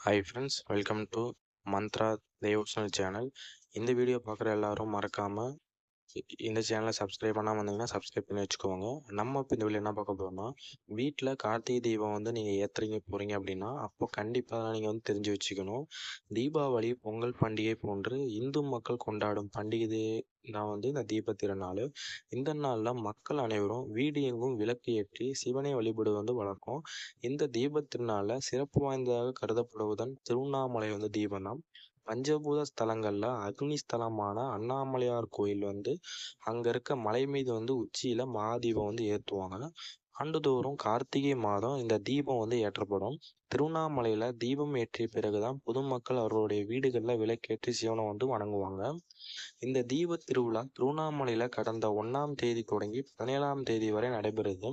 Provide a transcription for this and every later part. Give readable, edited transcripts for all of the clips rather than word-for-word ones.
Hi friends, welcome to Mantra devotional channel. இந்த video பார்க்குற எல்லாரும் மறக்காமல் இந்த சேனலை சப்ஸ்கிரைப் பண்ணாமல் வந்தீங்கன்னா சப்ஸ்கிரைப் பண்ணி வச்சுக்கோங்க. நம்ம இப்போ இந்த வீடியோ என்ன பார்க்க போகிறோம்னா, வீட்டில் கார்த்திகை தீபம் நீங்கள் ஏற்றுறீங்க போகிறீங்க அப்படின்னா அப்போ கண்டிப்பாக நீங்கள் தெரிஞ்சு வச்சுக்கணும். தீபாவளி, பொங்கல் பண்டிகை போன்று இந்து மக்கள் கொண்டாடும் பண்டிகை தான் இந்த தீப திருநாள். இந்த நாளில் மக்கள் அனைவரும் வீடு எங்கும் விளக்கு ஏற்றி சிவனை வழிபடுவது வழக்கம். இந்த தீப திருநாளில் சிறப்பு வாய்ந்ததாக கருதப்படுவதன் திருவண்ணாமலை தீபம் தான். பஞ்சபூத ஸ்தலங்களில் அக்னி ஸ்தலமான அண்ணாமலையார் கோயில் அங்கே இருக்க மலை மீது உச்சியில் மகாதீபம் ஏற்றுவாங்க. ஆண்டுதோறும் கார்த்திகை மாதம் இந்த தீபம் ஏற்றப்படும். திருவண்ணாமலையில் தீபம் ஏற்றிய பிறகுதான் பொதுமக்கள் அவர்களுடைய வீடுகளில் விளக்கேற்றி சிவனை வணங்குவாங்க. இந்த தீப திருவிழா திருவண்ணாமலையில் கடந்த 1ஆம் தேதி தொடங்கி 17ஆம் தேதி வரை நடைபெறுது.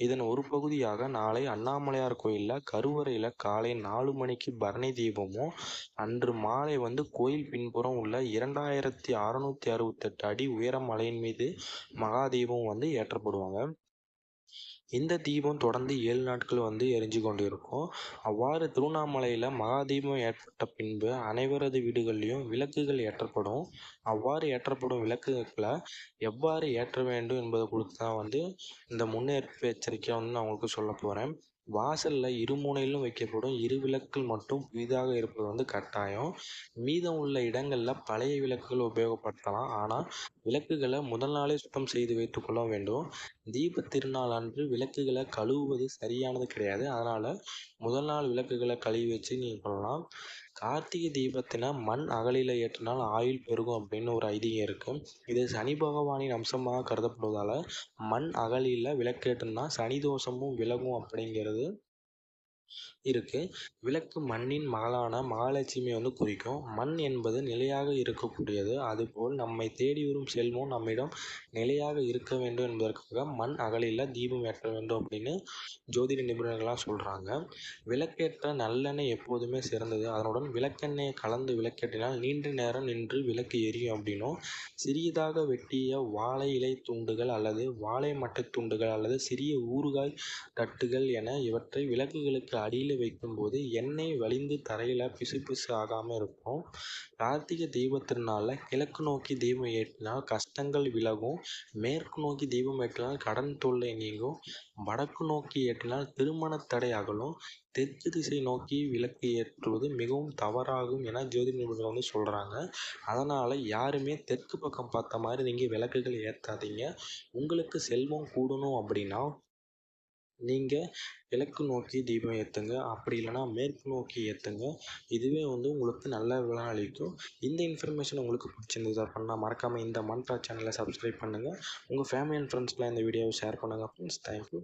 இதன் ஒரு பகுதியாக நாளை அண்ணாமலையார் கோயிலில் கருவறையில் காலை 4 மணிக்கு பரணி தீபமும், அன்று மாலை கோயில் பின்புறம் உள்ள 2668 அடி உயர மலையின் மீது மகாதீபம் ஏற்றப்படுவாங்க. இந்த தீபம் தொடர்ந்து 7 நாட்கள் எரிஞ்சு கொண்டு இருக்கும். அவ்வாறு திருவண்ணாமலையில் மகாதீபம் ஏற்பட்ட பின்பு அனைவரது வீடுகளிலும் விளக்குகள் ஏற்றப்படும். அவ்வாறு ஏற்றப்படும் விளக்குகளை எவ்வாறு ஏற்ற வேண்டும் என்பதை குறித்து தான் இந்த முன்னேற்பு எச்சரிக்கையாக நான் உங்களுக்கு சொல்ல போகிறேன். வாசலில் இருமுனையிலும் வைக்கப்படும் 2 விளக்குகள் மட்டும் புதிதாக இருப்பது கட்டாயம். மீதம் உள்ள இடங்களில் பழைய விளக்குகள் உபயோகப்படுத்தலாம். ஆனால் விளக்குகளை முதல் நாளே சுத்தம் செய்து வைத்துக்கொள்ள வேண்டும். தீப திருநாள் அன்று விளக்குகளை கழுவுவது சரியானது கிடையாது. அதனால் முதல் நாள் விளக்குகளை கழுவி வச்சு நீங்கள் பண்ணலாம். கார்த்திகை தீபத்தினை மண் அகலில் ஏற்றினால் ஆயுள் பெருகும் அப்படின்னு ஒரு ஐதீகம் இருக்குது. இது சனி பகவானின் அம்சமாக கருதப்படுவதால் மண் அகலியில் விளக்கேற்றினா சனி தோஷமும் விலகும் அப்படிங்கிறது இருக்குது. விளக்கு மண்ணின் மகளான மகாலட்சுமி குறிக்கும். மண் என்பது நிலையாக இருக்கக்கூடியது. அதுபோல் நம்மை தேடி வரும் செல்வம் நம்மிடம் நிலையாக இருக்க வேண்டும் என்பதற்காக மண் அகலில் தீபம் ஏற்ற வேண்டும் அப்படின்னு ஜோதிட நிபுணர்கள்லாம் சொல்கிறாங்க. விளக்கேற்ற நல்லெண்ணெய் எப்போதுமே சிறந்தது. அதனுடன் விளக்கெண்ணெயை கலந்து விளக்கேற்றினால் நீண்ட நேரம் நின்று விளக்கு எரியும் அப்படின்னும், சிறியதாக வெட்டிய வாழை இலை துண்டுகள் அல்லது வாழை மட்டை துண்டுகள் அல்லது சிறிய ஊறுகாய் தட்டுகள் என இவற்றை விளக்குகளுக்கு அடியில் வைக்கும்போது எண்ணெய் வழிந்து தரையில் பிசு ஆகாமல் இருக்கும். கார்த்திகை தீப திருநாளில் கிழக்கு நோக்கி தீபம் ஏற்றினால் கஷ்டங்கள் விலகும். மேற்கு நோக்கி தீபம் ஏற்றினால் கடன் தொல்லை நீங்கும். வடக்கு நோக்கி ஏற்றினால் திருமண தடை அகலும். தெற்கு திசை நோக்கி விளக்கு ஏற்றுவது மிகவும் தவறாகும் என ஜோதிட நிபுணர்கள் சொல்கிறாங்க. அதனால் யாருமே தெற்கு பக்கம் பார்த்த மாதிரி நீங்கள் விளக்குகள் ஏற்றாதீங்க. உங்களுக்கு செல்வம் கூடணும் அப்படின்னா நீங்கள் கிழக்கு நோக்கி தீபம் ஏற்றுங்க. அப்படி இல்லைனா மேற்கு நோக்கி ஏற்றுங்க. இதுவே உங்களுக்கு நல்ல பலன் அளிக்கும். இந்த இன்ஃபர்மேஷன் உங்களுக்கு பிடிச்சிருந்தது அப்படின்னா மறக்காமல் இந்த மந்த்ரா சேனலை சப்ஸ்கிரைப் பண்ணுங்கள். உங்கள் ஃபேமிலி அண்ட் ஃப்ரெண்ட்ஸ்க்குலாம் இந்த வீடியோவை ஷேர் பண்ணுங்கள் ஃப்ரெண்ட்ஸ். தேங்க்யூ.